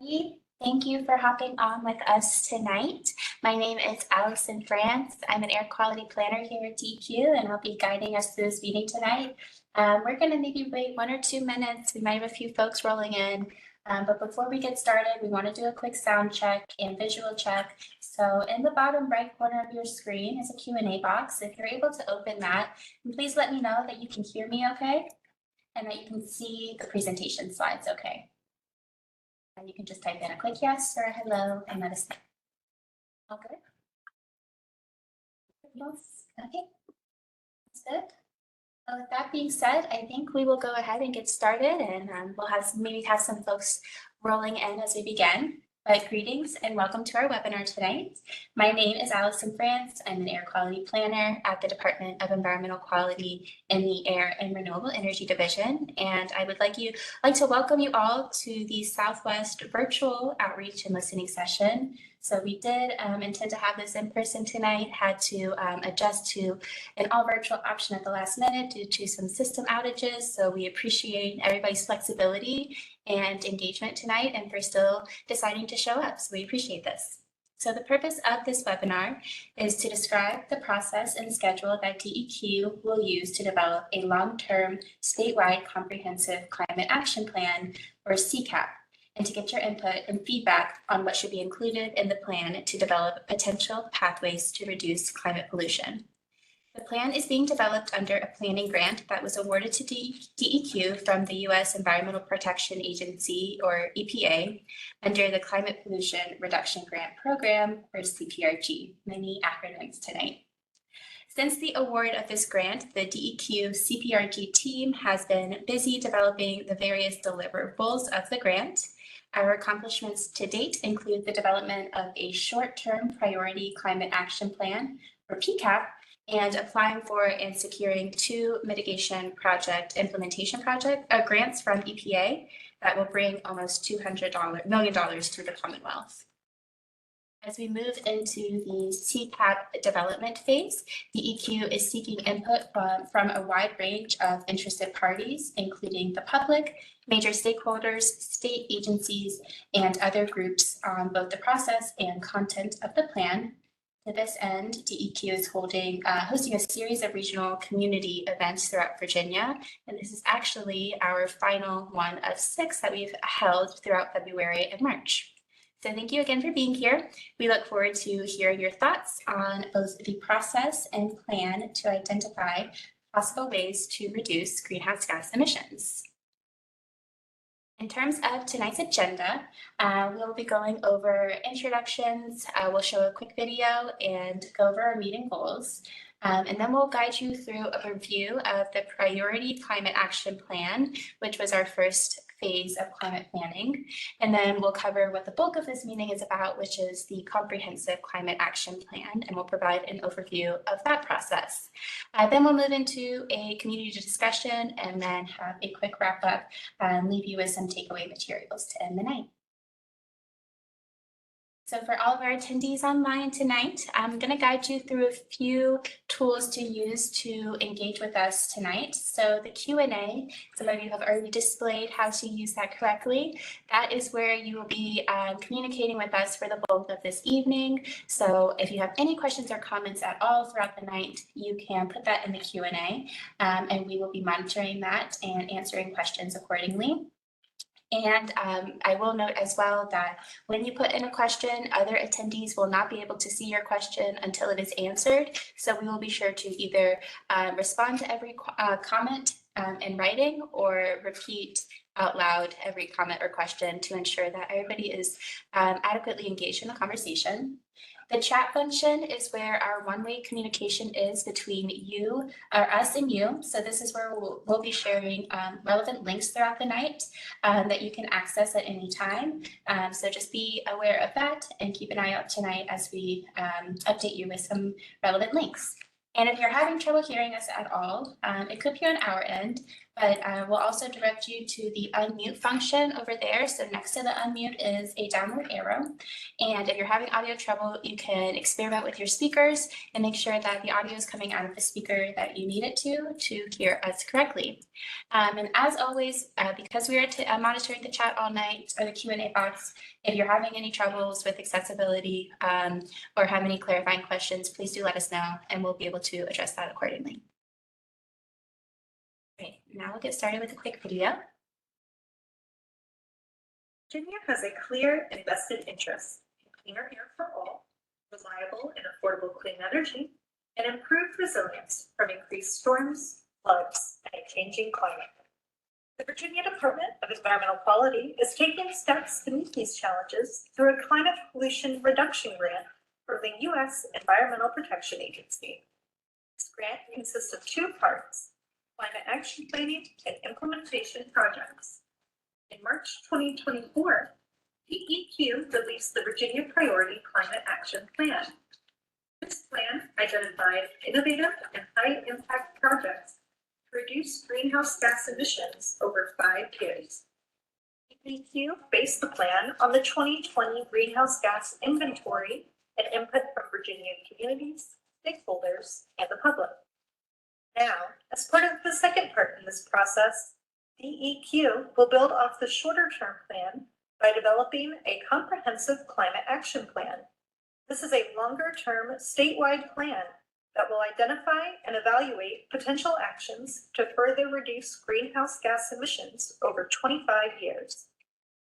everybody. Thank you for hopping on with us tonight. My name is Allison France. I'm an air quality planner here at DEQ, and I'll be guiding us through this meeting tonight. We're going to maybe wait 1 or 2 minutes. We might have a few folks rolling in, but before we get started, we want to do a quick sound check and visual check. So in the bottom right corner of your screen is a Q&A box. If you're able to open that, please let me know that you can hear me okay, and that you can see the presentation slides okay. And you can just type in a quick yes or a hello and let us know. All good? Okay, that's good. Well, with that being said, I think we will go ahead and get started, and we'll maybe have some folks rolling in as we begin. But greetings and welcome to our webinar tonight. My name is Allison France. I'm an air quality planner at the Department of Environmental Quality in the Air and Renewable Energy Division. And I would like to welcome you all to the Southwest Virtual Outreach and Listening Session. So we did intend to have this in person tonight, had to adjust to an all virtual option at the last minute due to some system outages. So we appreciate everybody's flexibility and engagement tonight and for still deciding to show up. So we appreciate this. So the purpose of this webinar is to describe the process and schedule that DEQ will use to develop a long-term statewide comprehensive climate action plan, or CCAP, and to get your input and feedback on what should be included in the plan to develop potential pathways to reduce climate pollution. The plan is being developed under a planning grant that was awarded to DEQ from the U.S. Environmental Protection Agency, or EPA, under the Climate Pollution Reduction Grant Program, or CPRG, many acronyms tonight. Since the award of this grant, the DEQ CPRG team has been busy developing the various deliverables of the grant. Our accomplishments to date include the development of a short-term priority climate action plan, or PCAP, and applying for and securing 2 mitigation project implementation grants from EPA that will bring almost $200 million to the Commonwealth. As we move into the CCAP development phase, DEQ is seeking input from a wide range of interested parties, including the public, major stakeholders, state agencies, and other groups on both the process and content of the plan. To this end, DEQ is hosting a series of regional community events throughout Virginia, and this is actually our final one of 6 that we've held throughout February and March. So thank you again for being here. We look forward to hearing your thoughts on both the process and plan to identify possible ways to reduce greenhouse gas emissions. In terms of tonight's agenda, we'll be going over introductions, we'll show a quick video and go over our meeting goals. And then we'll guide you through a review of the Priority Climate Action Plan, which was our first phase of climate planning. And then we'll cover what the bulk of this meeting is about, which is the Comprehensive Climate Action Plan, and we'll provide an overview of that process. Then we'll move into a community discussion and then have a quick wrap up and leave you with some takeaway materials to end the night. So for all of our attendees online tonight, I'm going to guide you through a few tools to use to engage with us tonight. So the Q&A, some of you have already displayed how to use that correctly. That is where you will be communicating with us for the bulk of this evening. So if you have any questions or comments at all throughout the night, you can put that in the Q&A, and we will be monitoring that and answering questions accordingly. And I will note as well that when you put in a question, other attendees will not be able to see your question until it is answered. So we will be sure to either respond to every comment in writing or repeat out loud every comment or question to ensure that everybody is adequately engaged in the conversation. The chat function is where our one-way communication is between you, or us and you. So this is where we'll be sharing relevant links throughout the night that you can access at any time. So just be aware of that and keep an eye out tonight as we update you with some relevant links. And if you're having trouble hearing us at all, it could be on our end, but we'll also direct you to the unmute function over there. So next to the unmute is a downward arrow. And if you're having audio trouble, you can experiment with your speakers and make sure that the audio is coming out of the speaker that you need it to hear us correctly. And as always, because we are monitoring the chat all night or the Q&A box, if you're having any troubles with accessibility or have any clarifying questions, please do let us know and we'll be able to address that accordingly. Okay, now we'll get started with a quick video. Virginia has a clear and vested interest in cleaner air for all, reliable and affordable clean energy, and improved resilience from increased storms, floods, and a changing climate. The Virginia Department of Environmental Quality is taking steps to meet these challenges through a climate pollution reduction grant from the U.S. Environmental Protection Agency. This grant consists of two parts: climate action planning and implementation projects. In March 2024, DEQ released the Virginia Priority Climate Action Plan. This plan identified innovative and high-impact projects to reduce greenhouse gas emissions over 5 years. DEQ based the plan on the 2020 greenhouse gas inventory and input from Virginia communities, stakeholders, and the public. Now, as part of the second part in this process, DEQ will build off the shorter-term plan by developing a comprehensive climate action plan. This is a longer-term statewide plan that will identify and evaluate potential actions to further reduce greenhouse gas emissions over 25 years.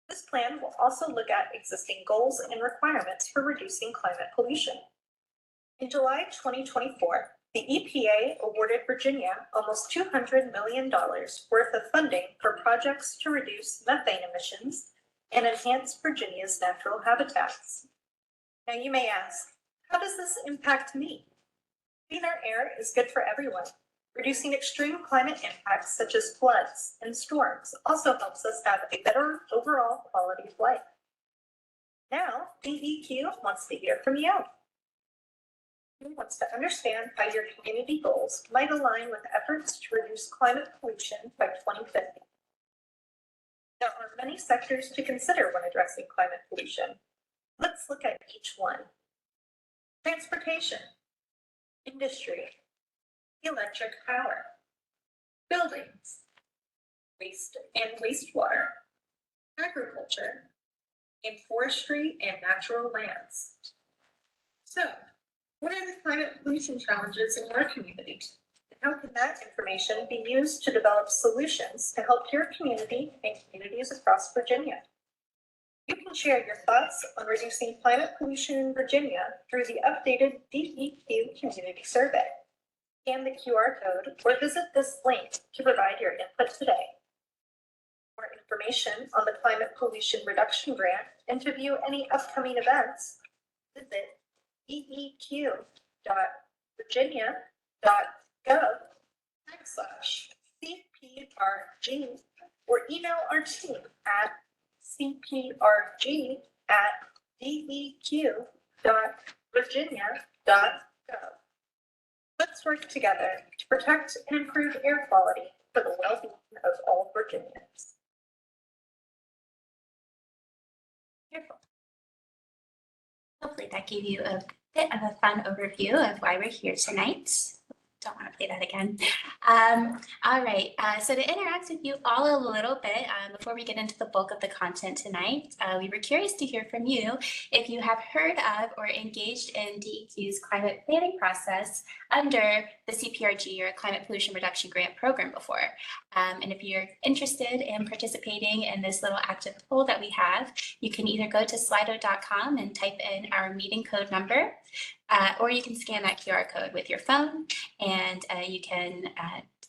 This plan will also look at existing goals and requirements for reducing climate pollution. In July 2024, the EPA awarded Virginia almost $200 million worth of funding for projects to reduce methane emissions and enhance Virginia's natural habitats. Now you may ask, how does this impact me? Cleaner air is good for everyone. Reducing extreme climate impacts such as floods and storms also helps us have a better overall quality of life. Now, DEQ wants to hear from you. Who wants to understand how your community goals might align with efforts to reduce climate pollution by 2050. There are many sectors to consider when addressing climate pollution. Let's look at each one. Transportation, industry, electric power, buildings, waste and wastewater, agriculture, and forestry and natural lands. So, what are the climate pollution challenges in your community? And how can that information be used to develop solutions to help your community and communities across Virginia? You can share your thoughts on reducing climate pollution in Virginia through the updated DEQ Community Survey. Scan the QR code or visit this link to provide your input today. For more information on the Climate Pollution Reduction Grant and to view any upcoming events, visit deq.virginia.gov/CPRG or email our team at cprg@deq.virginia.gov. Let's work together to protect and improve air quality for the well-being of all Virginians. Hopefully that gave you a bit of a fun overview of why we're here tonight. Don't want to play that again. All right, so to interact with you all a little bit before we get into the bulk of the content tonight, we were curious to hear from you if you have heard of or engaged in DEQ's climate planning process under the CPRG or Climate Pollution Reduction Grant Program before. And if you're interested in participating in this little active poll that we have, you can either go to slido.com and type in our meeting code number, or you can scan that QR code with your phone and you can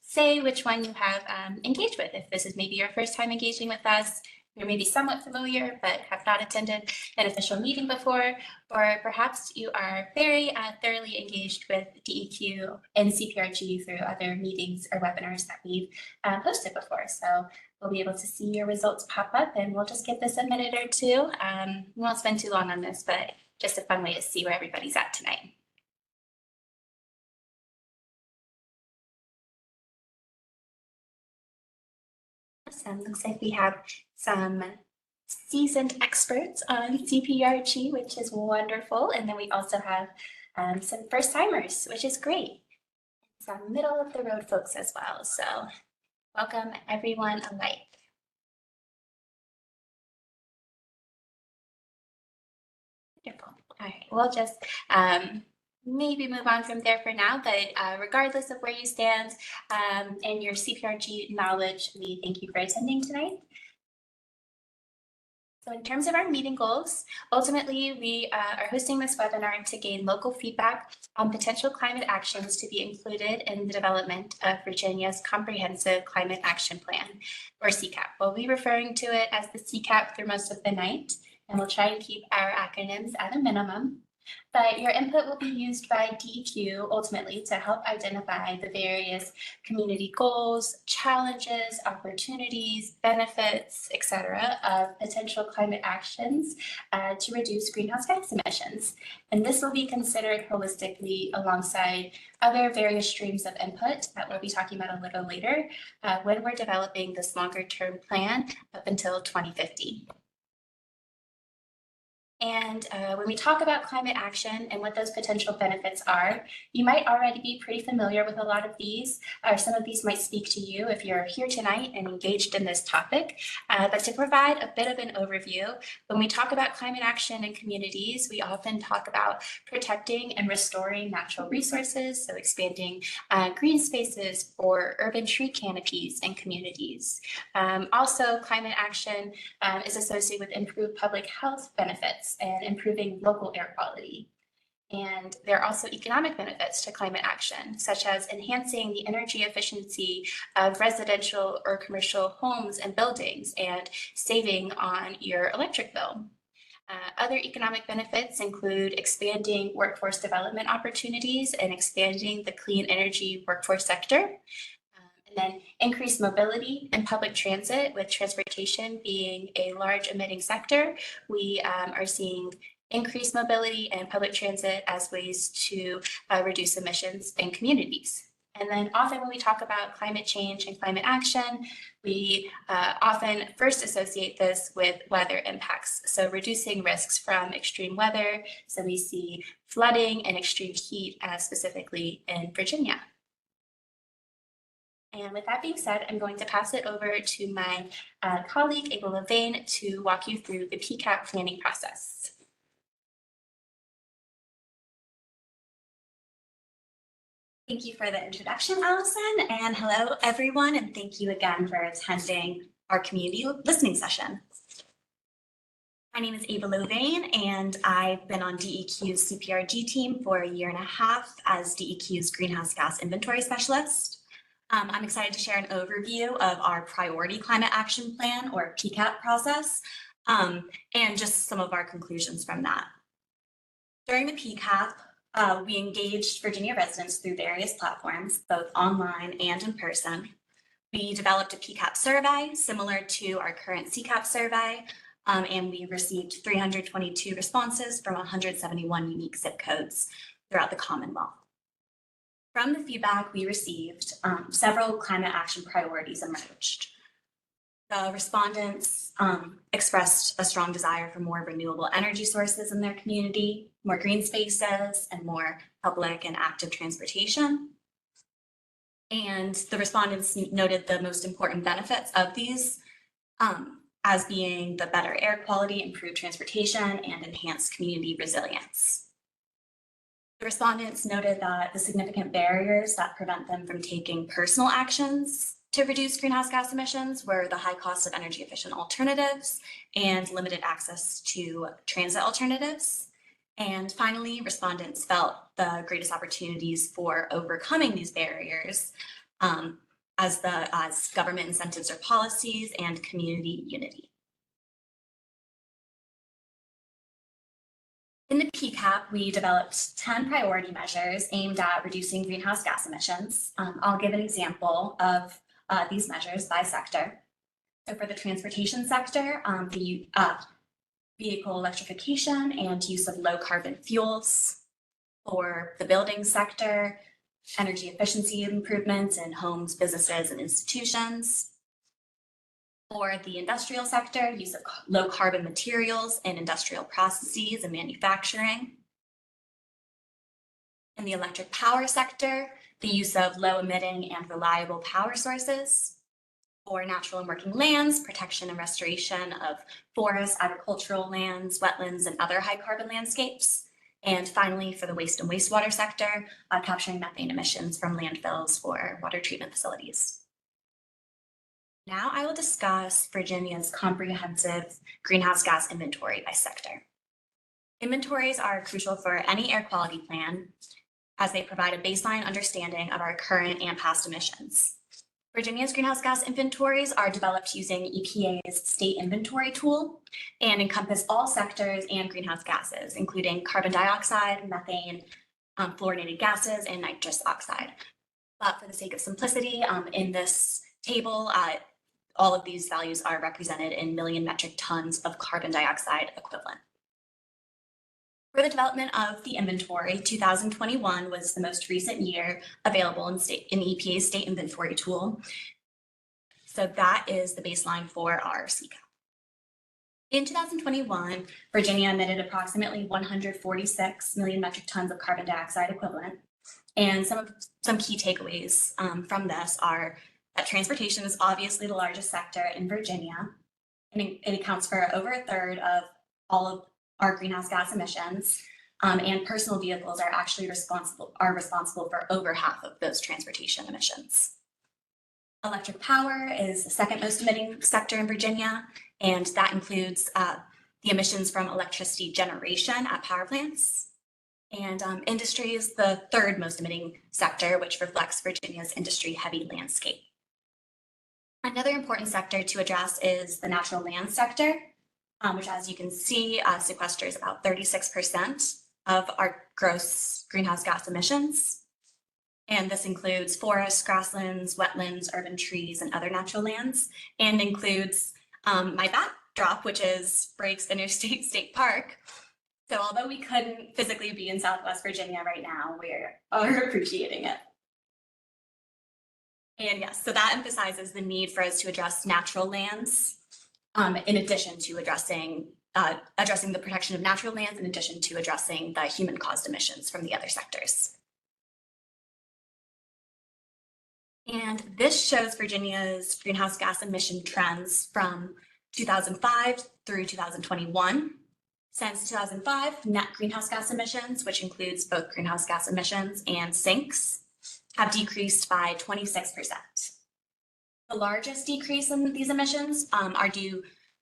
say which one you have engaged with. If this is maybe your first time engaging with us, you're maybe somewhat familiar but have not attended an official meeting before, or perhaps you are very thoroughly engaged with DEQ and CPRG through other meetings or webinars that we've hosted before. So we'll be able to see your results pop up, and we'll just give this a minute or two. We won't spend too long on this, but just a fun way to see where everybody's at tonight. Awesome. Looks like we have some seasoned experts on CPRG, which is wonderful. And then we also have some first timers, which is great. Some middle of the road folks as well. So welcome everyone alike. Wonderful. All right, we'll just maybe move on from there for now, but regardless of where you stand and your CPRG knowledge, we thank you for attending tonight. So in terms of our meeting goals, ultimately, we are hosting this webinar to gain local feedback on potential climate actions to be included in the development of Virginia's Comprehensive Climate Action Plan, or CCAP. We'll be referring to it as the CCAP through most of the night, and we'll try and keep our acronyms at a minimum. But your input will be used by DEQ ultimately to help identify the various community goals, challenges, opportunities, benefits, etc., of potential climate actions to reduce greenhouse gas emissions. And this will be considered holistically alongside other various streams of input that we'll be talking about a little later when we're developing this longer term plan up until 2050. And when we talk about climate action and what those potential benefits are, you might already be pretty familiar with a lot of these, or some of these might speak to you if you're here tonight and engaged in this topic. But to provide a bit of an overview, when we talk about climate action in communities, we often talk about protecting and restoring natural resources, so expanding green spaces or urban tree canopies in communities. Also, climate action is associated with improved public health benefits and improving local air quality. And there are also economic benefits to climate action, such as enhancing the energy efficiency of residential or commercial homes and buildings and saving on your electric bill. Other economic benefits include expanding workforce development opportunities and expanding the clean energy workforce sector. And then increased mobility and public transit, with transportation being a large emitting sector. We are seeing increased mobility and public transit as ways to reduce emissions in communities. And then often when we talk about climate change and climate action, we often first associate this with weather impacts. So reducing risks from extreme weather. So we see flooding and extreme heat specifically in Virginia. And with that being said, I'm going to pass it over to my colleague, Ava Levain, to walk you through the PCAP planning process. Thank you for the introduction, Allison, and hello, everyone, and thank you again for attending our community listening session. My name is Ava Levain, and I've been on DEQ's CPRG team for a year and a half as DEQ's greenhouse gas inventory specialist. I'm excited to share an overview of our priority climate action plan, or PCAP process, and just some of our conclusions from that. During the PCAP, we engaged Virginia residents through various platforms, both online and in person. We developed a PCAP survey similar to our current CCAP survey, and we received 322 responses from 171 unique zip codes throughout the Commonwealth. From the feedback we received, several climate action priorities emerged. The respondents expressed a strong desire for more renewable energy sources in their community, more green spaces, and more public and active transportation. And the respondents noted the most important benefits of these as being the better air quality, improved transportation, and enhanced community resilience. The respondents noted that the significant barriers that prevent them from taking personal actions to reduce greenhouse gas emissions were the high cost of energy efficient alternatives and limited access to transit alternatives. And finally, respondents felt the greatest opportunities for overcoming these barriers as government incentives or policies and community unity. In the PCAP, we developed 10 priority measures aimed at reducing greenhouse gas emissions. I'll give an example of these measures by sector. So for the transportation sector, the vehicle electrification and use of low carbon fuels. For the building sector, energy efficiency improvements in homes, businesses, and institutions. For the industrial sector, use of low carbon materials in industrial processes and manufacturing. In the electric power sector, the use of low emitting and reliable power sources. For natural and working lands, protection and restoration of forests, agricultural lands, wetlands, and other high carbon landscapes. And finally, for the waste and wastewater sector, capturing methane emissions from landfills or water treatment facilities. Now I will discuss Virginia's comprehensive greenhouse gas inventory by sector. Inventories are crucial for any air quality plan as they provide a baseline understanding of our current and past emissions. Virginia's greenhouse gas inventories are developed using EPA's state inventory tool and encompass all sectors and greenhouse gases, including carbon dioxide, methane, fluorinated gases, and nitrous oxide. But for the sake of simplicity, in this table, all of these values are represented in million metric tons of carbon dioxide equivalent. For the development of the inventory, 2021 was the most recent year available in EPA's state inventory tool. So that is the baseline for our CCAP. In 2021, Virginia emitted approximately 146 million metric tons of carbon dioxide equivalent. And some key takeaways from this are that transportation is obviously the largest sector in Virginia, and it accounts for over a third of all of our greenhouse gas emissions, and personal vehicles are actually responsible for over half of those transportation emissions. Electric power is the second most emitting sector in Virginia, and that includes the emissions from electricity generation at power plants. And industry is the third most emitting sector, which reflects Virginia's industry-heavy landscape. Another important sector to address is the natural land sector, which, as you can see, sequesters about 36% of our gross greenhouse gas emissions. And this includes forests, grasslands, wetlands, urban trees, and other natural lands, and includes my backdrop, which is Breaks Interstate State Park. So although we couldn't physically be in Southwest Virginia right now, we are appreciating it. And yes, so that emphasizes the need for us to address natural lands in addition to addressing the protection of natural lands, in addition to addressing the human-caused emissions from the other sectors. And this shows Virginia's greenhouse gas emission trends from 2005 through 2021. Since 2005, net greenhouse gas emissions, which includes both greenhouse gas emissions and sinks, have decreased by 26%. The largest decrease in these emissions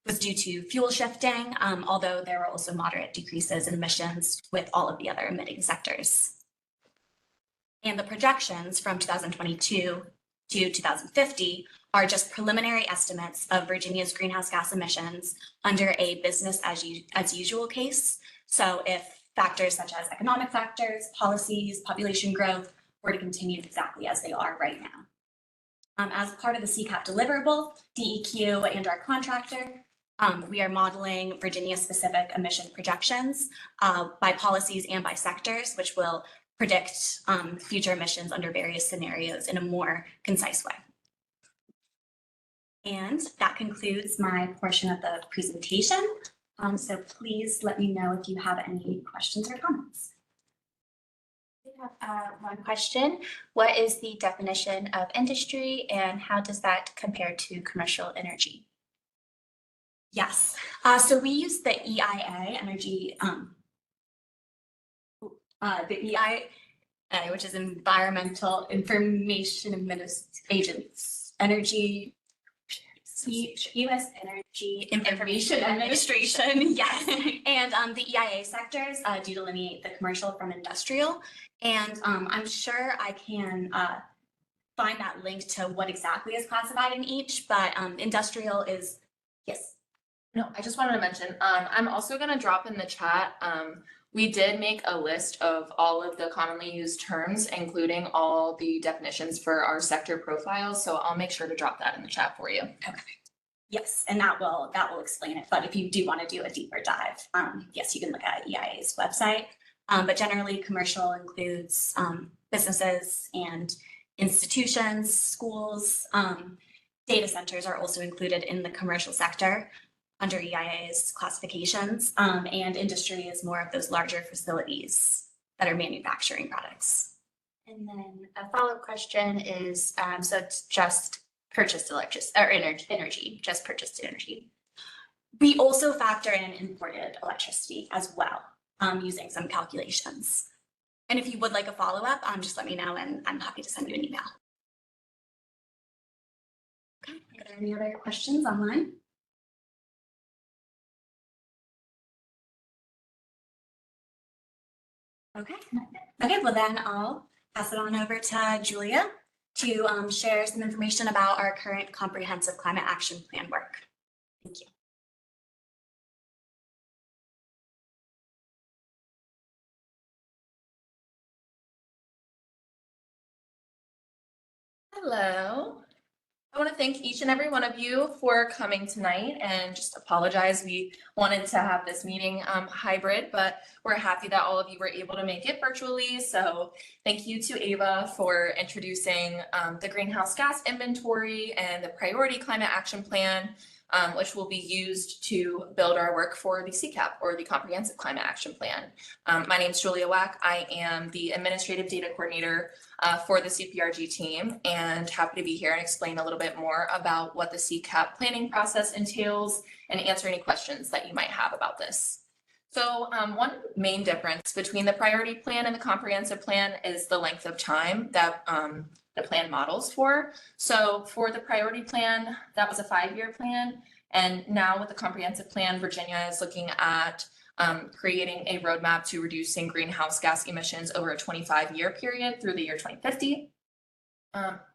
was due to fuel shifting, although there were also moderate decreases in emissions with all of the other emitting sectors. And the projections from 2022 to 2050 are just preliminary estimates of Virginia's greenhouse gas emissions under a business as usual case. So if factors such as economic factors, policies, population growth were to continue exactly as they are right now. As part of the CCAP deliverable, DEQ and our contractor, we are modeling Virginia-specific emission projections by policies and by sectors, which will predict future emissions under various scenarios in a more concise way. And that concludes my portion of the presentation. So please let me know if you have any questions or comments. We have one question. What is the definition of industry and how does that compare to commercial energy? Yes, so we use the EIA energy, the EIA, which is Environmental Information Administration, U.S. Energy Information Administration, yes. And the EIA sectors do delineate the commercial from industrial. And I'm sure I can find that link to what exactly is classified in each, but industrial is, yes. No, I just wanted to mention, I'm also going to drop in the chat. We did make a list of all of the commonly used terms, including all the definitions for our sector profiles. So I'll make sure to drop that in the chat for you. Okay. Yes, and that will explain it. But if you do want to do a deeper dive, yes, you can look at EIA's website. But generally, commercial includes businesses and institutions, schools, Data centers are also included in the commercial sector under EIA's classifications, and industry is more of those larger facilities that are manufacturing products. And then a follow-up question is, so it's just purchased electricity or energy, just purchased energy. We also factor in imported electricity as well, using some calculations. And if you would like a follow-up, just let me know and I'm happy to send you an email. Okay, are there any other questions online? Okay, well then I'll pass it on over to Julia to share some information about our current comprehensive climate action plan work. Thank you. Hello. I want to thank each and every one of you for coming tonight and just apologize. We wanted to have this meeting hybrid, but we're happy that all of you were able to make it virtually. So thank you to Ava for introducing the greenhouse gas inventory and the priority climate action plan, which will be used to build our work for the CCAP or the Comprehensive Climate Action Plan. My name is Julia Wack. I am the Administrative Data Coordinator for the CPRG team and happy to be here and explain a little bit more about what the CCAP planning process entails and answer any questions that you might have about this. So one main difference between the priority plan and the comprehensive plan is the length of time that the plan models for. So for the priority plan, that was a 5-year plan. And now with the comprehensive plan, Virginia is looking at creating a roadmap to reducing greenhouse gas emissions over a 25-year period through the year 2050.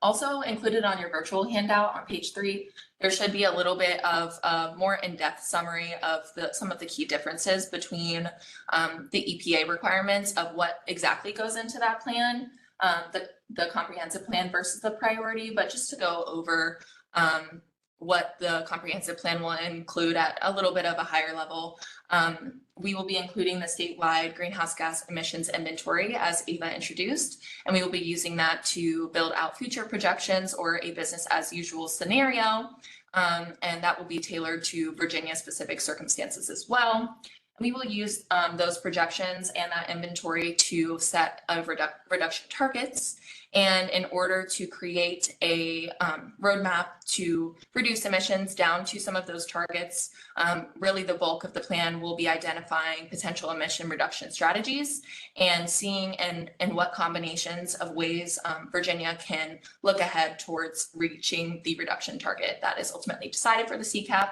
Also included on your virtual handout on page 3, there should be a little bit of a more in-depth summary of some of the key differences between the EPA requirements of what exactly goes into that plan, the comprehensive plan versus the priority, but just to go over what the comprehensive plan will include at a little bit of a higher level. We will be including the statewide greenhouse gas emissions inventory as Ava introduced, and we will be using that to build out future projections or a business as usual scenario. And that will be tailored to Virginia specific circumstances as well. We will use those projections and that inventory to set a reduction targets. And in order to create a roadmap to reduce emissions down to some of those targets, really the bulk of the plan will be identifying potential emission reduction strategies and seeing in what combinations of ways Virginia can look ahead towards reaching the reduction target that is ultimately decided for the CCAP.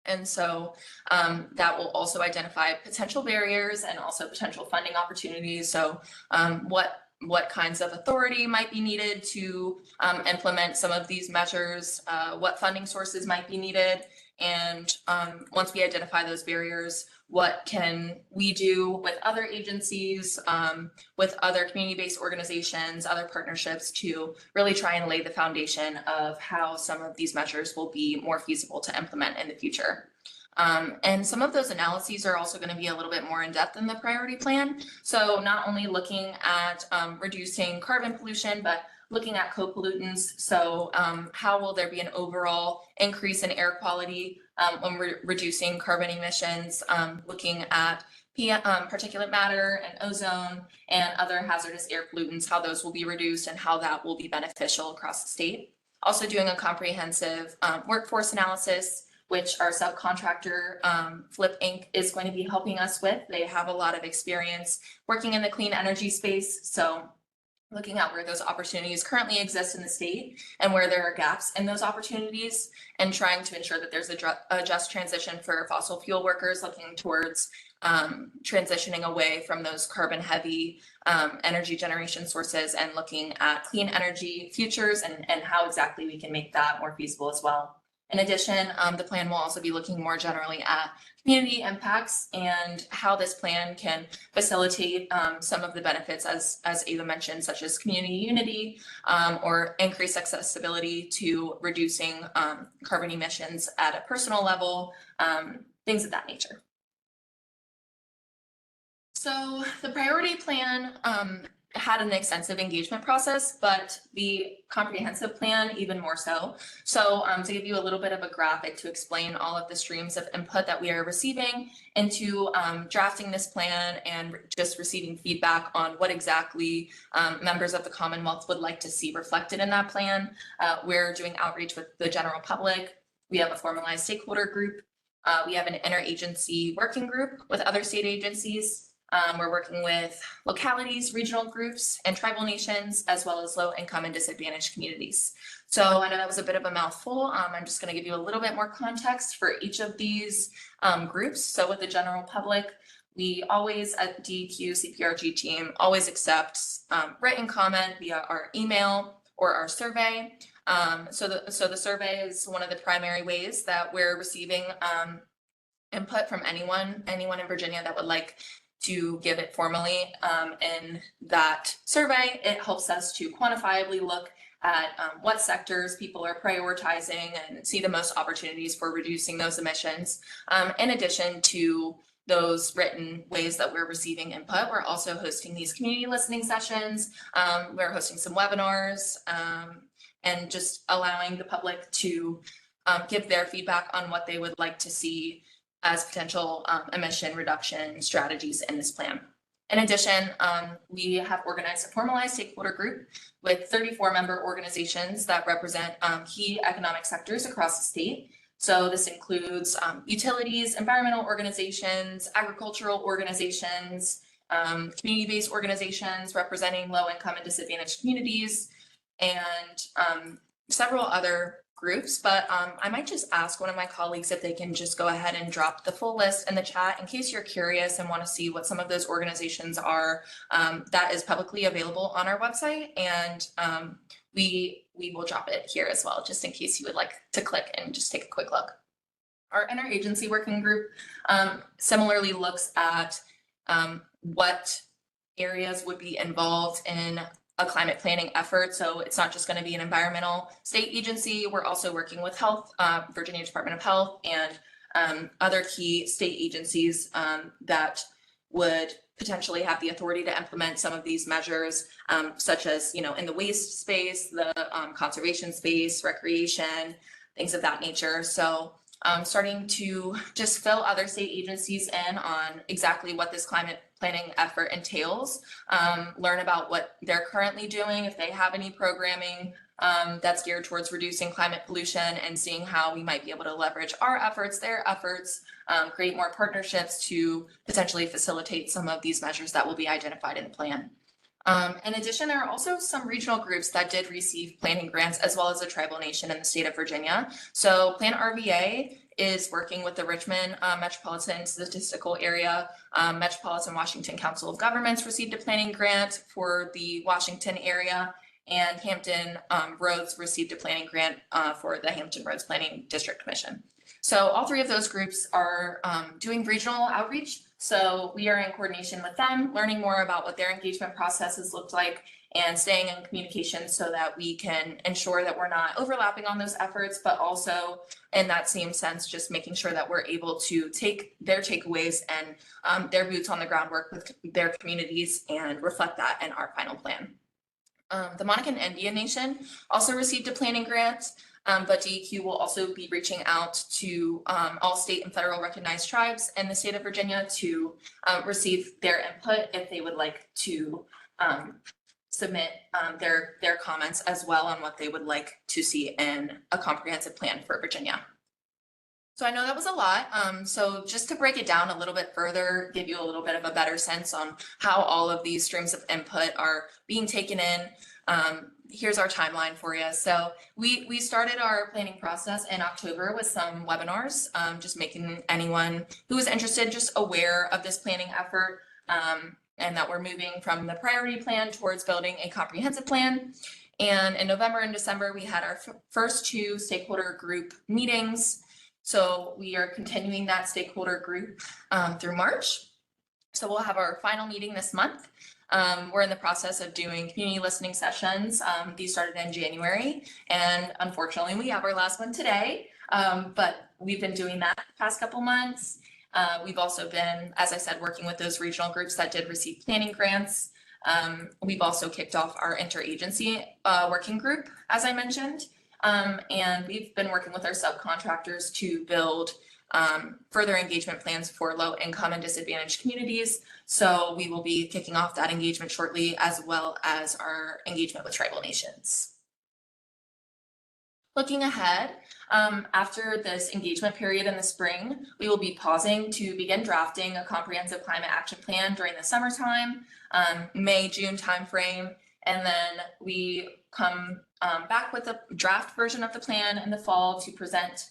And so that will also identify potential barriers and also potential funding opportunities. So what kinds of authority might be needed to implement some of these measures, what funding sources might be needed. And once we identify those barriers, what can we do with other agencies, with other community-based organizations, other partnerships to really try and lay the foundation of how some of these measures will be more feasible to implement in the future. And some of those analyses are also going to be a little bit more in depth in the priority plan. So not only looking at reducing carbon pollution, but looking at co-pollutants. So how will there be an overall increase in air quality when we're reducing carbon emissions, looking at particulate matter and ozone and other hazardous air pollutants, how those will be reduced and how that will be beneficial across the state. Also doing a comprehensive workforce analysis, which our subcontractor, Flip Inc. is going to be helping us with. They have a lot of experience working in the clean energy space. So looking at where those opportunities currently exist in the state and where there are gaps in those opportunities and trying to ensure that there's a just transition for fossil fuel workers looking towards transitioning away from those carbon heavy energy generation sources and looking at clean energy futures and how exactly we can make that more feasible as well. In addition, the plan will also be looking more generally at community impacts and how this plan can facilitate some of the benefits, as Ava mentioned, such as community unity or increased accessibility to reducing carbon emissions at a personal level, things of that nature. So the priority plan had an extensive engagement process, but the comprehensive plan even more so. So to give you a little bit of a graphic to explain all of the streams of input that we are receiving into drafting this plan and just receiving feedback on what exactly members of the Commonwealth would like to see reflected in that plan. We're doing outreach with the general public. We have a formalized stakeholder group. We have an interagency working group with other state agencies. We're working with localities, regional groups, and tribal nations, as well as low-income and disadvantaged communities. So I know that was a bit of a mouthful. I'm just going to give you a little bit more context for each of these groups. So with the general public, we always at DEQ CPRG team always accept written comment via our email or our survey. So the survey is one of the primary ways that we're receiving input from anyone in Virginia that would like to give it formally in that survey. It helps us to quantifiably look at what sectors people are prioritizing and see the most opportunities for reducing those emissions. In addition to those written ways that we're receiving input, we're also hosting these community listening sessions. We're hosting some webinars and just allowing the public to give their feedback on what they would like to see as potential emission reduction strategies in this plan. In addition, we have organized a formalized stakeholder group with 34 member organizations that represent key economic sectors across the state. So this includes utilities, environmental organizations, agricultural organizations, community-based organizations representing low-income and disadvantaged communities, and several other groups, but I might just ask one of my colleagues if they can just go ahead and drop the full list in the chat in case you're curious and want to see what some of those organizations are. That is publicly available on our website, and we will drop it here as well, just in case you would like to click and just take a quick look. Our interagency working group similarly looks at what areas would be involved in a climate planning effort. So it's not just going to be an environmental state agency. We're also working with health, Virginia Department of Health, and other key state agencies that would potentially have the authority to implement some of these measures, such as, in the waste space, the conservation space, recreation, things of that nature. So starting to just fill other state agencies in on exactly what this climate planning effort entails, learn about what they're currently doing, if they have any programming that's geared towards reducing climate pollution, and seeing how we might be able to leverage our efforts, their efforts, create more partnerships to potentially facilitate some of these measures that will be identified in the plan. In addition, there are also some regional groups that did receive planning grants, as well as a tribal nation in the state of Virginia. So Plan RVA is working with the Richmond Metropolitan Statistical Area. Metropolitan Washington Council of Governments received a planning grant for the Washington area, and Hampton Roads received a planning grant for the Hampton Roads Planning District Commission. So all three of those groups are doing regional outreach. So we are in coordination with them, learning more about what their engagement processes look like, and staying in communication so that we can ensure that we're not overlapping on those efforts, but also in that same sense, just making sure that we're able to take their takeaways and their boots on the ground work with their communities and reflect that in our final plan. The Monacan Indian Nation also received a planning grant, but DEQ will also be reaching out to all state and federal recognized tribes in the state of Virginia to receive their input if they would like to submit their comments as well on what they would like to see in a comprehensive plan for Virginia. So I know that was a lot. So just to break it down a little bit further, give you a little bit of a better sense on how all of these streams of input are being taken in. Here's our timeline for you. So we started our planning process in October with some webinars, just making anyone who is interested just aware of this planning effort, and that we're moving from the priority plan towards building a comprehensive plan. And in November and December, we had our first two stakeholder group meetings. So we are continuing that stakeholder group through March. So we'll have our final meeting this month. We're in the process of doing community listening sessions. These started in January, and unfortunately we have our last one today, but we've been doing that the past couple months. We've also been, as I said, working with those regional groups that did receive planning grants. We've also kicked off our interagency working group, as I mentioned. And we've been working with our subcontractors to build further engagement plans for low income and disadvantaged communities. So we will be kicking off that engagement shortly, as well as our engagement with tribal nations. Looking ahead, after this engagement period in the spring, we will be pausing to begin drafting a comprehensive climate action plan during the summertime, May, June timeframe. And then we come back with a draft version of the plan in the fall to present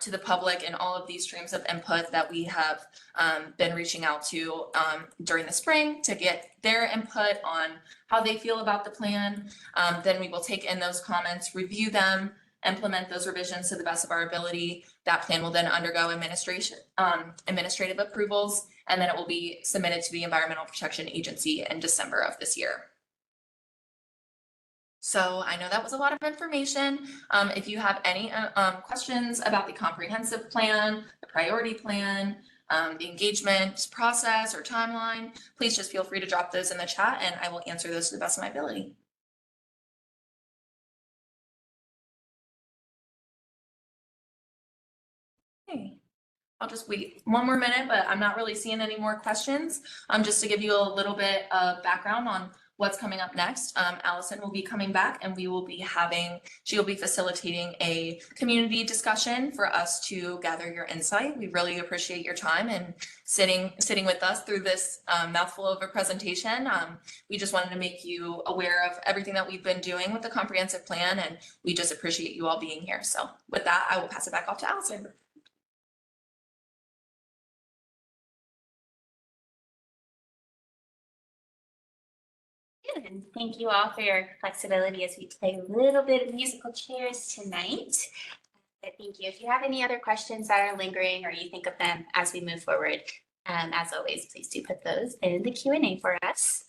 to the public and all of these streams of input that we have been reaching out to during the spring to get their input on how they feel about the plan. Then we will take in those comments, review them, implement those revisions to the best of our ability. That plan will then undergo administrative approvals, and then it will be submitted to the Environmental Protection Agency in December of this year. So I know that was a lot of information. If you have any questions about the comprehensive plan, the priority plan, the engagement process or timeline, please just feel free to drop those in the chat and I will answer those to the best of my ability. Okay. I'll just wait one more minute, but I'm not really seeing any more questions. Just to give you a little bit of background on what's coming up next. Allison will be coming back and she will be facilitating a community discussion for us to gather your insight. We really appreciate your time and sitting with us through this mouthful of a presentation. We just wanted to make you aware of everything that we've been doing with the comprehensive plan, and we just appreciate you all being here. So with that, I will pass it back off to Allison. And thank you all for your flexibility as we play a little bit of musical chairs tonight. But thank you. If you have any other questions that are lingering or you think of them as we move forward, as always, please do put those in the Q&A for us.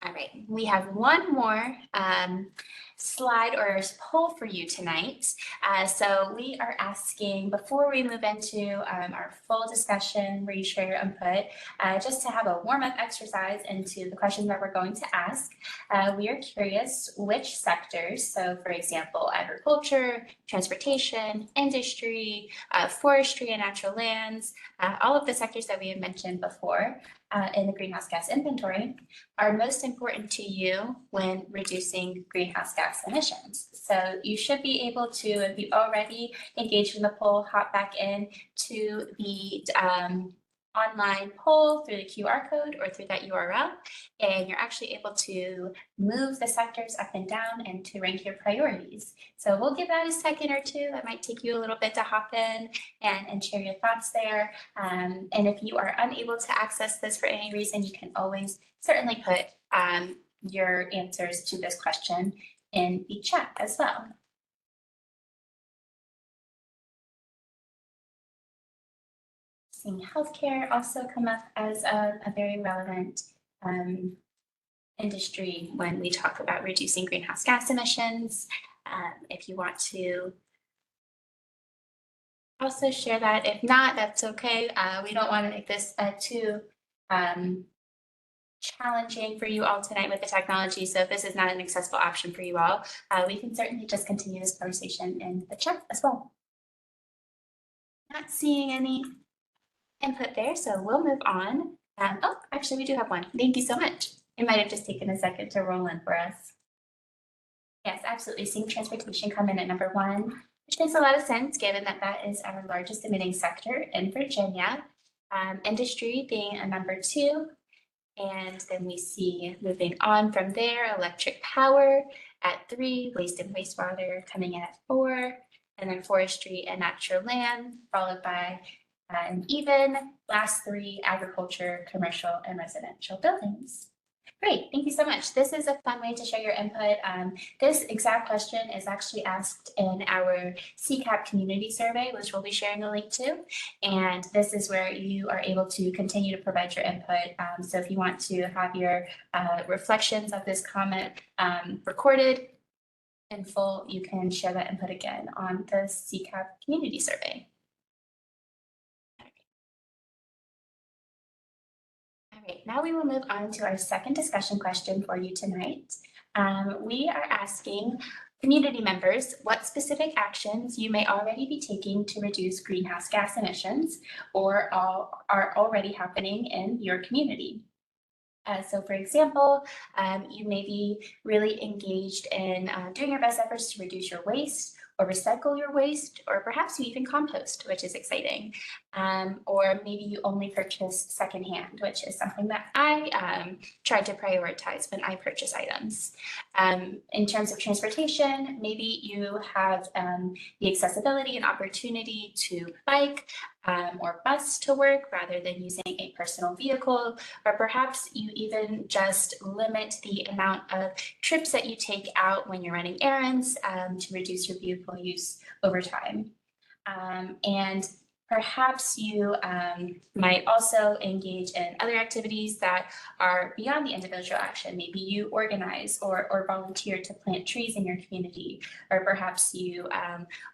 All right, we have one more slide or poll for you tonight. So we are asking, before we move into our full discussion where you share your input, just to have a warm-up exercise into the questions that we're going to ask. We are curious which sectors, so for example, agriculture, transportation, industry, forestry and natural lands, all of the sectors that we have mentioned before in the greenhouse gas inventory are most important to you when reducing greenhouse gas emissions. So you should be able to, if you already engaged in the poll, hop back in to the online poll through the QR code or through that URL, and you're actually able to move the sectors up and down and to rank your priorities. So we'll give that a second or two. That might take you a little bit to hop in and share your thoughts there. And if you are unable to access this for any reason, you can always certainly put your answers to this question in the chat as well. Seeing healthcare also come up as a very relevant industry when we talk about reducing greenhouse gas emissions. If you want to also share that, if not, that's okay. We don't want to make this too challenging for you all tonight with the technology. So if this is not an accessible option for you all, we can certainly just continue this conversation in the chat as well. Not seeing any input there, so we'll move on. Oh, actually, we do have one. Thank you so much. It might have just taken a second to roll in for us. Yes, absolutely. Seeing transportation come in at number 1, which makes a lot of sense given that that is our largest emitting sector in Virginia. Industry being a number 2. And then we see moving on from there, electric power at 3, waste and wastewater coming in at 4, and then forestry and natural land, followed by an even last 3, agriculture, commercial, and residential buildings. Great, thank you so much. This is a fun way to share your input. This exact question is actually asked in our CCAP community survey, which we'll be sharing a link to. And this is where you are able to continue to provide your input. So if you want to have your reflections of this comment recorded in full, you can share that input again on the CCAP community survey. All right, now we will move on to our second discussion question for you tonight. We are asking community members what specific actions you may already be taking to reduce greenhouse gas emissions or are already happening in your community. So for example, you may be really engaged in doing your best efforts to reduce your waste or recycle your waste, or perhaps you even compost, which is exciting. Or maybe you only purchase secondhand, which is something that I try to prioritize when I purchase items. In terms of transportation, maybe you have the accessibility and opportunity to bike or bus to work rather than using a personal vehicle, or perhaps you even just limit the amount of trips that you take out when you're running errands to reduce your vehicle use over time. And perhaps you might also engage in other activities that are beyond the individual action. Maybe you organize or volunteer to plant trees in your community, or perhaps you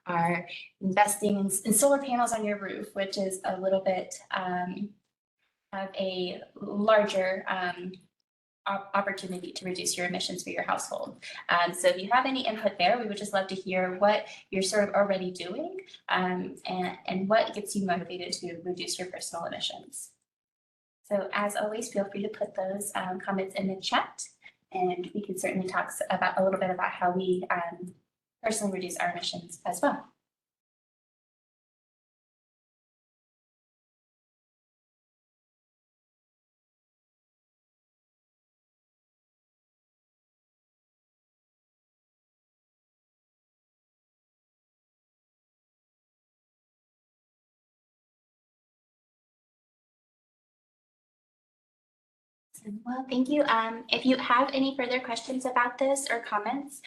are investing in solar panels on your roof, which is a little bit of a larger opportunity to reduce your emissions for your household. So if you have any input there, we would just love to hear what you're sort of already doing and what gets you motivated to reduce your personal emissions. So as always, feel free to put those comments in the chat, and we can certainly talk about a little bit about how we personally reduce our emissions as well. Well, thank you. If you have any further questions about this or comments,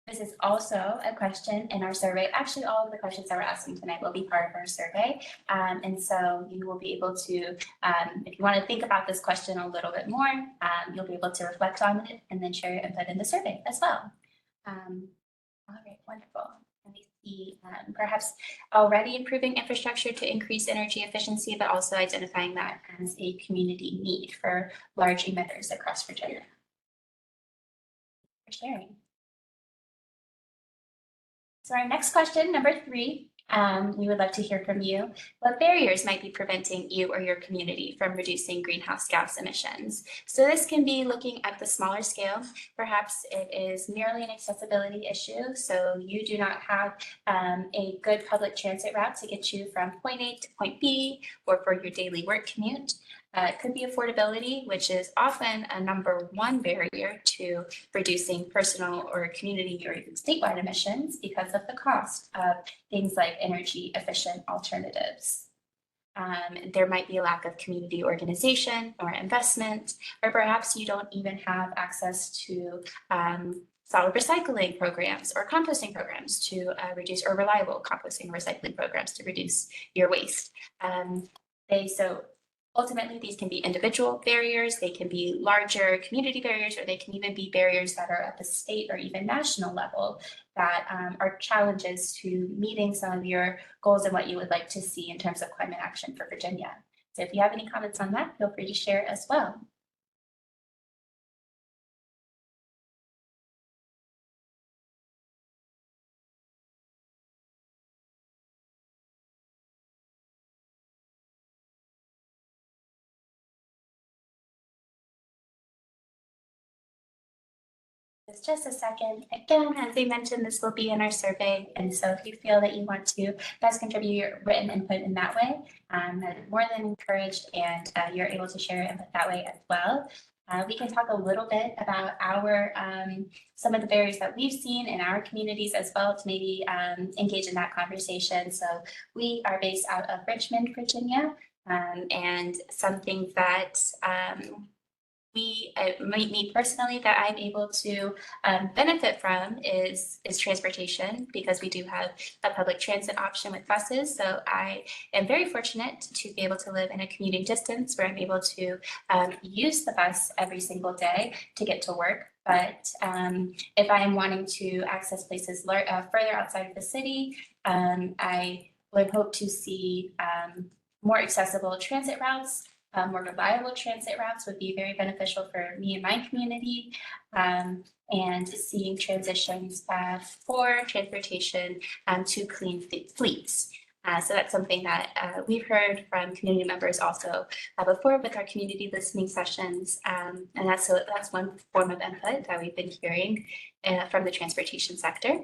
this is also a question in our survey. Actually, all of the questions that we're asking tonight will be part of our survey. And so you will be able to, if you want to think about this question a little bit more, you'll be able to reflect on it and then share your input in the survey as well. All right, wonderful. Let me see, perhaps already improving infrastructure to increase energy efficiency, but also identifying that as a community need for large emitters across Virginia. For sharing. So our next question, number 3, we would love to hear from you. What barriers might be preventing you or your community from reducing greenhouse gas emissions? So this can be looking at the smaller scale. Perhaps it is merely an accessibility issue. So you do not have a good public transit route to get you from point A to point B, or for your daily work commute. It could be affordability, which is often a number 1 barrier to reducing personal or community or even statewide emissions because of the cost of things like energy efficient alternatives. There might be a lack of community organization or investment, or perhaps you don't even have access to solid recycling programs or composting programs to reduce, or reliable composting or recycling programs to reduce your waste. Ultimately, these can be individual barriers, they can be larger community barriers, or they can even be barriers that are at the state or even national level that are challenges to meeting some of your goals and what you would like to see in terms of climate action for Virginia. So if you have any comments on that, feel free to share as well. Just a second. Again, as we mentioned, this will be in our survey. And so if you feel that you want to best contribute your written input in that way, more than encouraged, and you're able to share your input that way as well. We can talk a little bit about our some of the barriers that we've seen in our communities as well to maybe engage in that conversation. So we are based out of Richmond, Virginia, and something that me personally, that I'm able to benefit from is transportation, because we do have a public transit option with buses. So I am very fortunate to be able to live in a commuting distance where I'm able to use the bus every single day to get to work. But if I am wanting to access places further outside of the city, I would hope to see more accessible transit routes. more reliable transit routes would be very beneficial for me and my community. And seeing transitions for transportation to clean fleets. So that's something that we've heard from community members also before with our community listening sessions. And that's one form of input that we've been hearing from the transportation sector.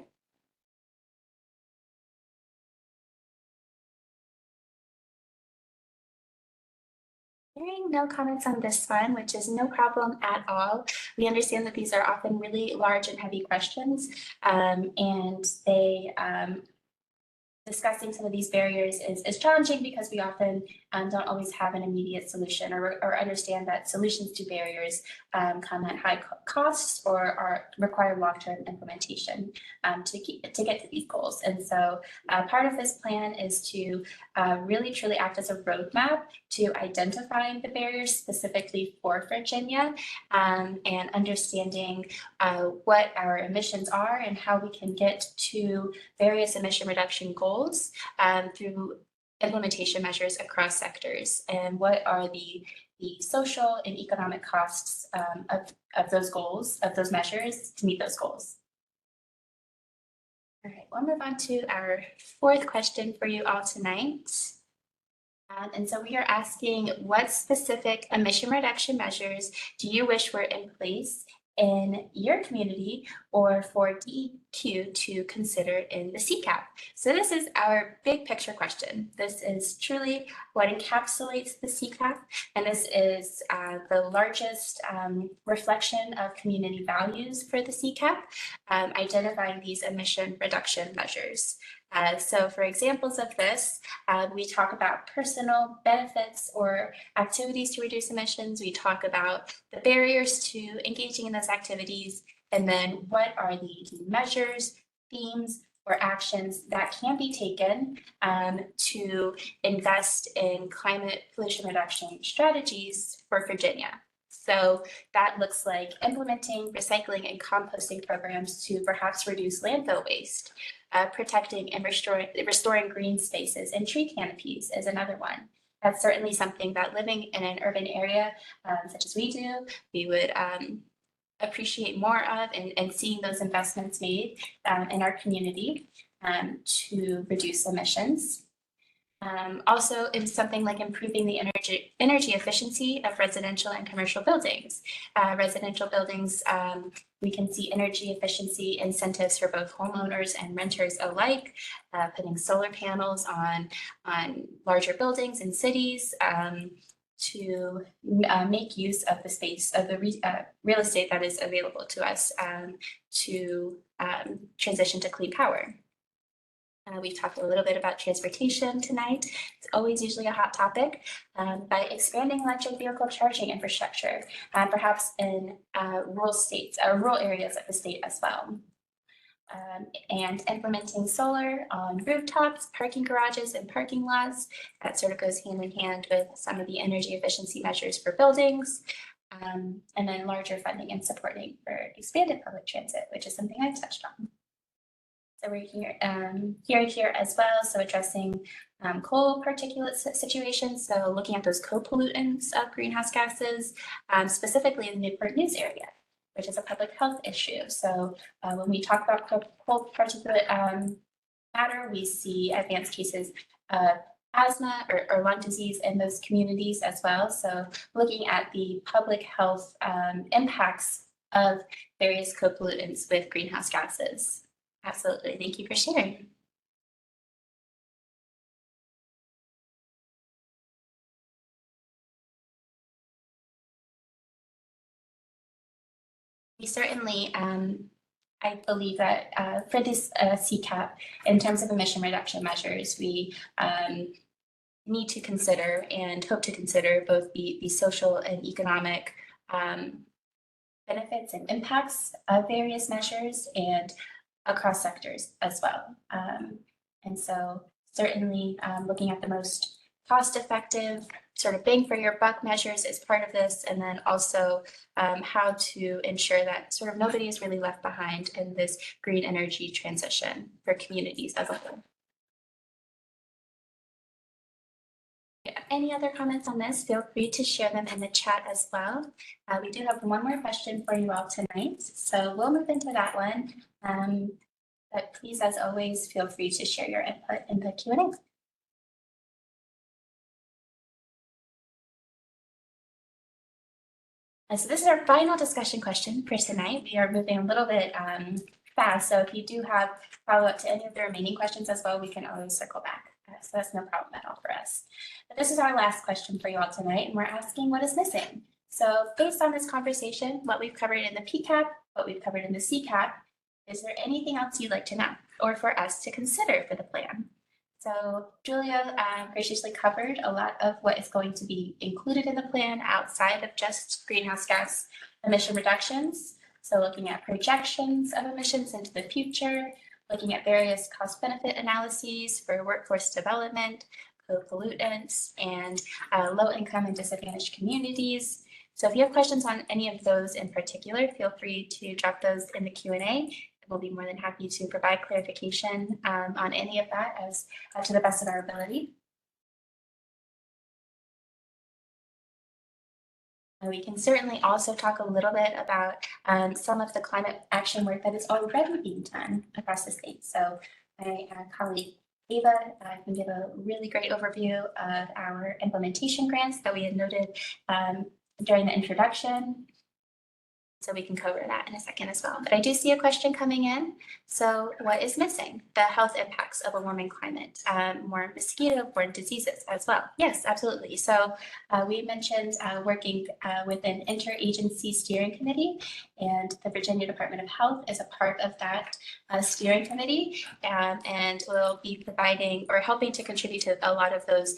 Hearing no comments on this one, which is no problem at all. We understand that these are often really large and heavy questions, and they discussing some of these barriers is challenging because we often don't always have an immediate solution or understand that solutions to barriers come at high costs or require long-term implementation to get to these goals. And so part of this plan is to really truly act as a roadmap to identifying the barriers specifically for Virginia and understanding what our emissions are and how we can get to various emission reduction goals through implementation measures across sectors, and what are the social and economic costs of those goals, of those measures to meet those goals. All right, we'll move on to our fourth question for you all tonight. And so we are asking, what specific emission reduction measures do you wish were in place in your community or for DEQ to consider in the CCAP? So this is our big picture question. This is truly what encapsulates the CCAP, and this is the largest reflection of community values for the CCAP, identifying these emission reduction measures. So for examples of this, we talk about personal benefits or activities to reduce emissions. We talk about the barriers to engaging in those activities, and then what are the measures, themes, or actions that can be taken to invest in climate pollution reduction strategies for Virginia. So that looks like implementing recycling and composting programs to perhaps reduce landfill waste. Protecting and restoring green spaces and tree canopies is another one. That's certainly something that living in an urban area such as we do, we would appreciate more of, and seeing those investments made in our community to reduce emissions. Also, in something like improving the energy efficiency of residential and commercial buildings. Residential buildings, we can see energy efficiency incentives for both homeowners and renters alike, putting solar panels on larger buildings in cities to make use of the space of the real estate that is available to us to transition to clean power. We've talked a little bit about transportation tonight. It's always usually a hot topic, by expanding electric vehicle charging infrastructure, perhaps in rural states or rural areas of the state as well. And implementing solar on rooftops, parking garages, and parking lots. That sort of goes hand in hand with some of the energy efficiency measures for buildings. And then larger funding and supporting for expanded public transit, which is something I've touched on. So we're here as well. So addressing coal particulate situations. So looking at those co-pollutants of greenhouse gases, specifically in the Newport News area, which is a public health issue. So when we talk about coal particulate matter, we see advanced cases of asthma or lung disease in those communities as well. So looking at the public health impacts of various co-pollutants with greenhouse gases. Absolutely. Thank you for sharing. We certainly, I believe that for this CCAP, in terms of emission reduction measures, we need to consider and hope to consider both the social and economic benefits and impacts of various measures and across sectors as well. And so certainly looking at the most cost-effective sort of bang for your buck measures is part of this, and then also how to ensure that sort of nobody is really left behind in this green energy transition for communities as a whole. Yeah. any other comments on this, feel free to share them in the chat as well. We do have one more question for you all tonight, so we'll move into that one. But please, as always, feel free to share your input in the Q&A. So this is our final discussion question for tonight. We are moving a little bit fast, so if you do have follow-up to any of the remaining questions as well, we can always circle back. So that's no problem at all for us. But this is our last question for you all tonight, and we're asking what is missing. So based on this conversation, what we've covered in the PCAP, what we've covered in the CCAP, is there anything else you'd like to know or for us to consider for the plan? So Julia graciously covered a lot of what is going to be included in the plan outside of just greenhouse gas emission reductions. So looking at projections of emissions into the future, looking at various cost benefit analyses for workforce development, co-pollutants, and low income and disadvantaged communities. So if you have questions on any of those in particular, feel free to drop those in the Q&A. We'll be more than happy to provide clarification on any of that as to the best of our ability. We can certainly also talk a little bit about some of the climate action work that is already being done across the state. So my colleague Ava can give a really great overview of our implementation grants that we had noted during the introduction. So we can cover that in a second as well. But I do see a question coming in. So what is missing? The health impacts of a warming climate, more mosquito-borne diseases as well. Yes, absolutely. So we mentioned working with an interagency steering committee, and the Virginia Department of Health is a part of that steering committee, and will be providing or helping to contribute to a lot of those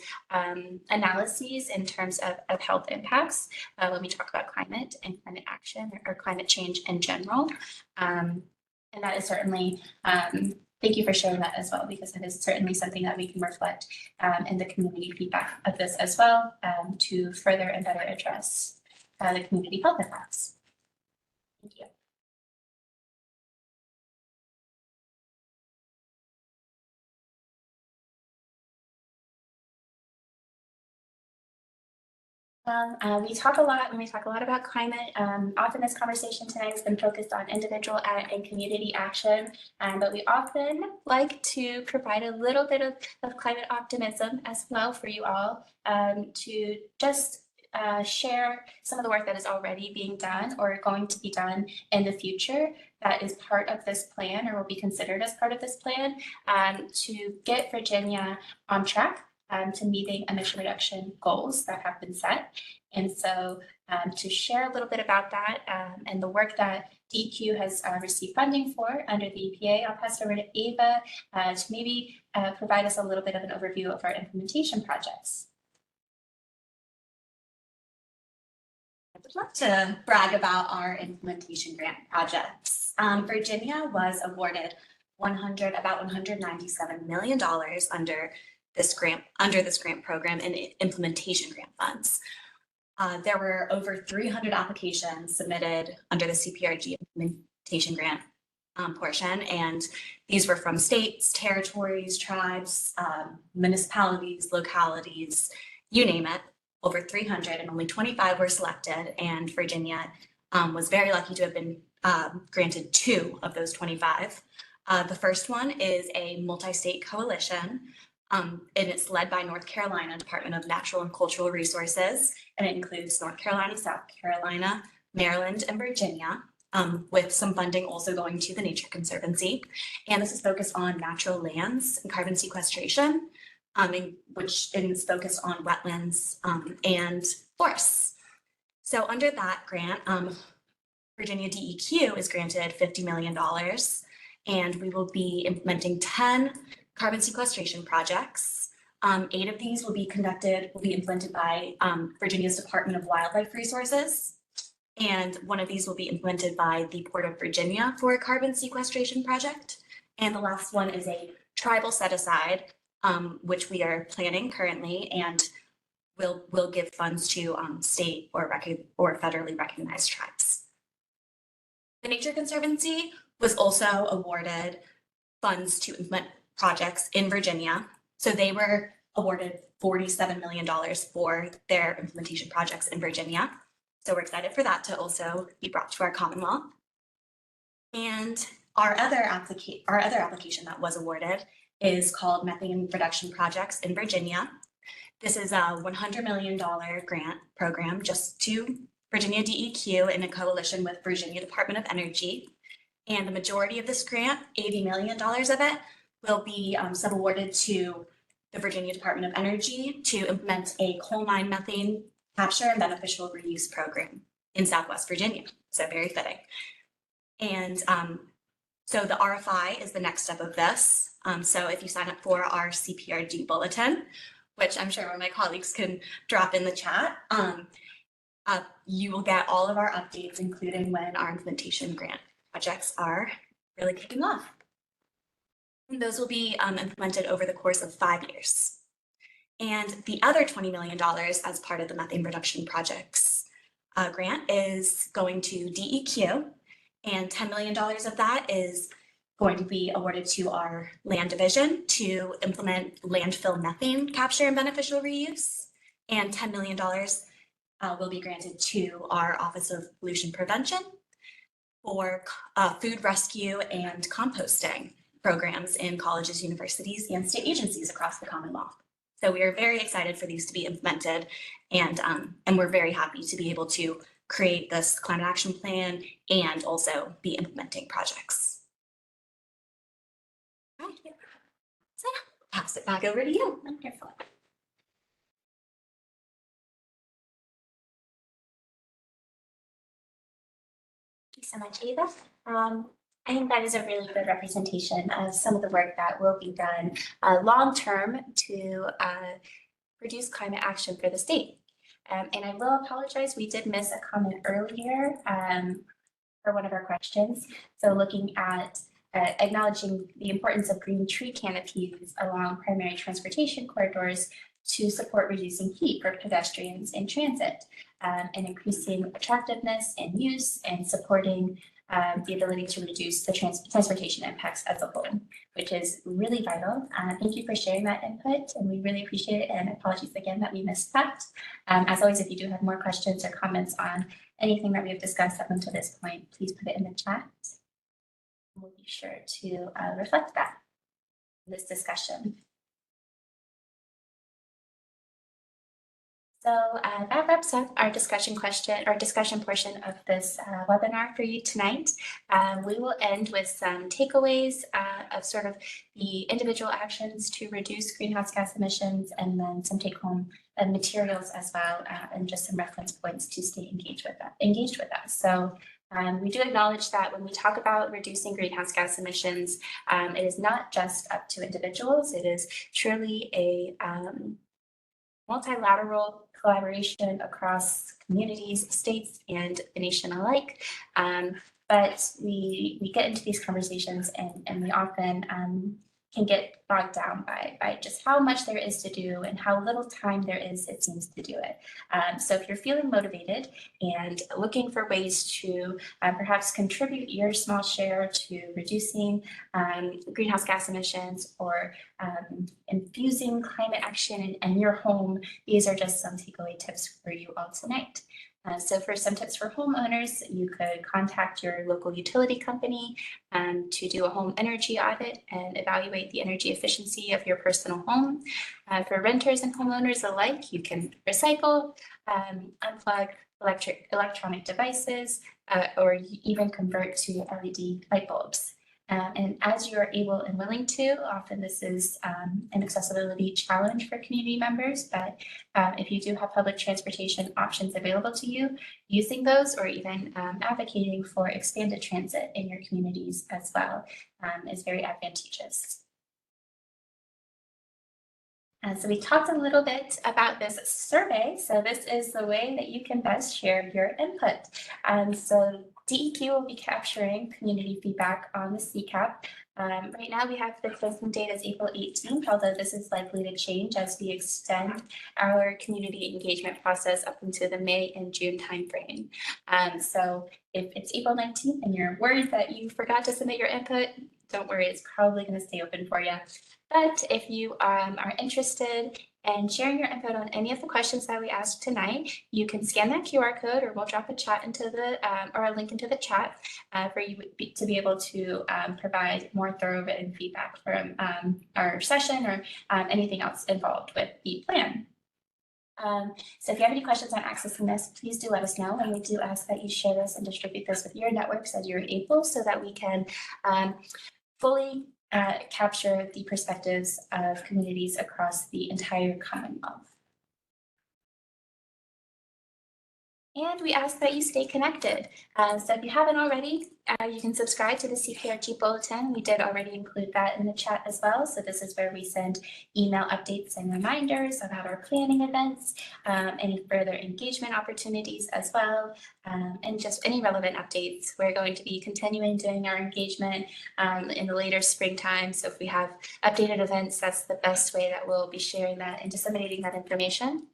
analyses in terms of health impacts when we talk about climate and climate action or climate change in general. And that is certainly, thank you for sharing that as well, because it is certainly something that we can reflect in the community feedback of this as well to further and better address the community health impacts. Thank you. When we talk a lot about climate, often this conversation tonight has been focused on individual and community action, but we often like to provide a little bit of climate optimism as well for you all to just share some of the work that is already being done or going to be done in the future that is part of this plan or will be considered as part of this plan to get Virginia on track to meeting emission reduction goals that have been set. And so to share a little bit about that and the work that DEQ has received funding for under the EPA, I'll pass over to Ava to maybe provide us a little bit of an overview of our implementation projects. I would love to brag about our implementation grant projects. Virginia was awarded about $197 million under this grant program and implementation grant funds. There were over 300 applications submitted under the CPRG implementation grant portion, and these were from states, territories, tribes, municipalities, localities, you name it, over 300, and only 25 were selected, and Virginia was very lucky to have been granted 2 of those 25. The first one is a multi-state coalition, and it's led by North Carolina Department of Natural and Cultural Resources, and it includes North Carolina, South Carolina, Maryland, and Virginia, with some funding also going to the Nature Conservancy. And this is focused on natural lands and carbon sequestration, which is focused on wetlands and forests. So under that grant, Virginia DEQ is granted $50 million, and we will be implementing 10 carbon sequestration projects. 8 of these will be implemented by Virginia's Department of Wildlife Resources. And one of these will be implemented by the Port of Virginia for a carbon sequestration project. And the last one is a tribal set aside, which we are planning currently, and will give funds to state or federally recognized tribes. The Nature Conservancy was also awarded funds to implement projects in Virginia. So they were awarded $47 million for their implementation projects in Virginia. So we're excited for that to also be brought to our Commonwealth. And our other application that was awarded is called Methane Reduction Projects in Virginia. This is a $100 million grant program just to Virginia DEQ in a coalition with Virginia Department of Energy. And the majority of this grant, $80 million of it, will be subawarded to the Virginia Department of Energy to implement a coal mine methane capture and beneficial reuse program in Southwest Virginia. So very fitting. And so the RFI is the next step of this. So if you sign up for our CPRG bulletin, which I'm sure one of my colleagues can drop in the chat, you will get all of our updates, including when our implementation grant projects are really kicking off. And those will be implemented over the course of 5 years. And the other $20 million as part of the methane reduction projects grant is going to DEQ, and $10 million of that is going to be awarded to our land division to implement landfill methane capture and beneficial reuse, and $10 million will be granted to our Office of Pollution Prevention for food rescue and composting programs in colleges, universities, and state agencies across the Commonwealth. So we are very excited for these to be implemented, and we're very happy to be able to create this climate action plan and also be implementing projects. All right. So pass it back over to you. Wonderful. Thank you so much, Ava. I think that is a really good representation of some of the work that will be done long-term to reduce climate action for the state. And I will apologize, we did miss a comment earlier for one of our questions. So looking at acknowledging the importance of green tree canopies along primary transportation corridors to support reducing heat for pedestrians in transit, and increasing attractiveness and use, and supporting the ability to reduce the transportation impacts as a whole, which is really vital. Thank you for sharing that input, and we really appreciate it. And apologies again that we missed that. As always, if you do have more questions or comments on anything that we have discussed up until this point, please put it in the chat. We'll be sure to reflect that in this discussion. So that wraps up our discussion portion of this webinar for you tonight. We will end with some takeaways of sort of the individual actions to reduce greenhouse gas emissions, and then some take-home materials as well, and just some reference points to stay engaged with us. So we do acknowledge that when we talk about reducing greenhouse gas emissions, it is not just up to individuals. It is truly a multilateral collaboration across communities, states, and the nation alike. But we get into these conversations and we often can get bogged down by just how much there is to do and how little time there is, it seems, to do it. So if you're feeling motivated and looking for ways to perhaps contribute your small share to reducing greenhouse gas emissions or infusing climate action in your home, these are just some takeaway tips for you all tonight. So for some tips for homeowners, you could contact your local utility company to do a home energy audit and evaluate the energy efficiency of your personal home. For renters and homeowners alike, you can recycle, unplug electronic devices, or even convert to LED light bulbs. And as you are able and willing to, often this is an accessibility challenge for community members, but if you do have public transportation options available to you, using those or even advocating for expanded transit in your communities as well is very advantageous. So we talked a little bit about this survey. So this is the way that you can best share your input. So DEQ will be capturing community feedback on the CCAP. Right now we have the closing date as April 18th, although this is likely to change as we extend our community engagement process up into the May and June timeframe. So if it's April 19th and you're worried that you forgot to submit your input, don't worry, it's probably going to stay open for you. But if you are interested in sharing your input on any of the questions that we asked tonight, you can scan that QR code, or we'll drop a chat into the or a link into the chat for you to be able to provide more thorough written feedback from our session or anything else involved with the plan. So if you have any questions on accessing this, please do let us know, and we do ask that you share this and distribute this with your networks as you're able, so that we can fully capture the perspectives of communities across the entire Commonwealth. And we ask that you stay connected. So if you haven't already, you can subscribe to the CPRG Bulletin. We did already include that in the chat as well. So this is where we send email updates and reminders about our planning events, any further engagement opportunities as well, and just any relevant updates. We're going to be continuing doing our engagement in the later springtime. So if we have updated events, that's the best way that we'll be sharing that and disseminating that information.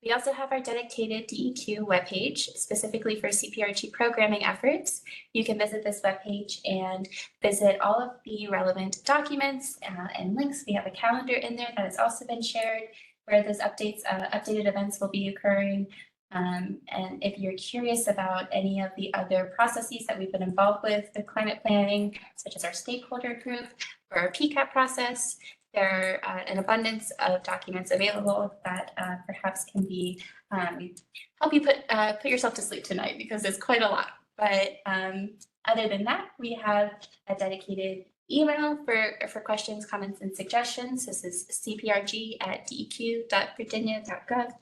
We also have our dedicated DEQ webpage specifically for CPRG programming efforts. You can visit this webpage and visit all of the relevant documents and links. We have a calendar in there that has also been shared, where those updated events will be occurring. And if you're curious about any of the other processes that we've been involved with climate planning, such as our stakeholder group or our PCAP process, there are an abundance of documents available that perhaps can be help you put yourself to sleep tonight, because it's quite a lot. But other than that, we have a dedicated email for questions, comments, and suggestions. This is cprg@deq.virginia.gov.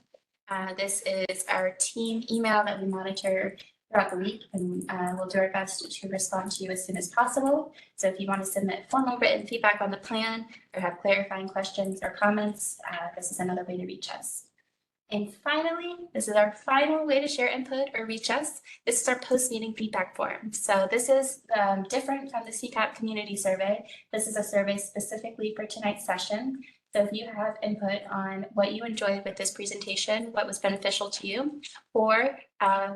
This is our team email that we monitor throughout the week, and we'll do our best to respond to you as soon as possible. So if you want to submit formal written feedback on the plan or have clarifying questions or comments, this is another way to reach us. And finally, this is our final way to share input or reach us. This is our post-meeting feedback form. So this is different from the CCAP community survey. This is a survey specifically for tonight's session. So if you have input on what you enjoyed with this presentation, what was beneficial to you, or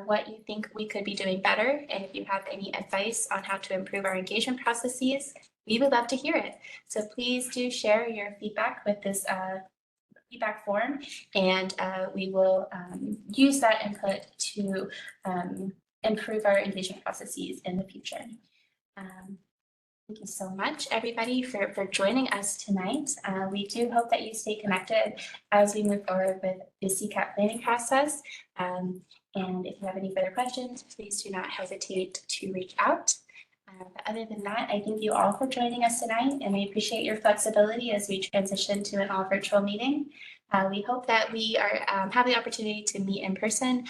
what you think we could be doing better, and if you have any advice on how to improve our engagement processes, we would love to hear it. So please do share your feedback with this feedback form, and we will use that input to improve our engagement processes in the future. Thank you so much, everybody, for joining us tonight. We do hope that you stay connected as we move forward with the CCAP planning process. And if you have any further questions, please do not hesitate to reach out. But other than that, I thank you all for joining us tonight, and we appreciate your flexibility as we transition to an all virtual meeting. We hope that we are have the opportunity to meet in person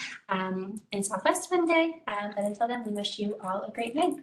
in Southwest one day. But until then, we wish you all a great night.